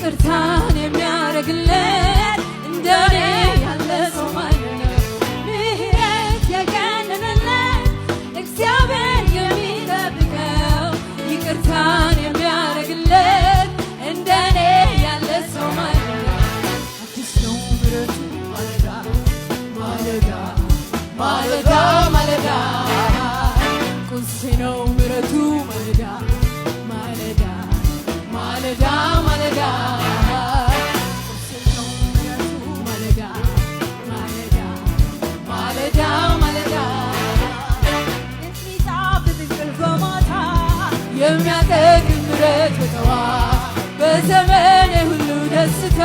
ይቅርታን የሚያደርግለት እንደኔ ያለ ሰው ማለት ነው። ምሕረት የገነነለት እግዚአብሔር የሚጠብቀው ይቅርታን የሚያደርግለት እንደኔ ያለ ሰው ማለት ነው። አዲስ ነው ምሕረቱ ማለዳ ማለዳ ማለዳ ማለዳ ቁርሴ ነው ምሕረቱ ማለዳ ማለዳ ማለዳ ማለዳ ቁርሴ ነው ምሕረቱ ማለዳ ማለዳ ማለዳ ማለዳ የሚጣፍጥ እንቅልፍ በማታ የሚያጠግብ ምሕረት በጠዋት በዘመኔ ሁሉ ደስታ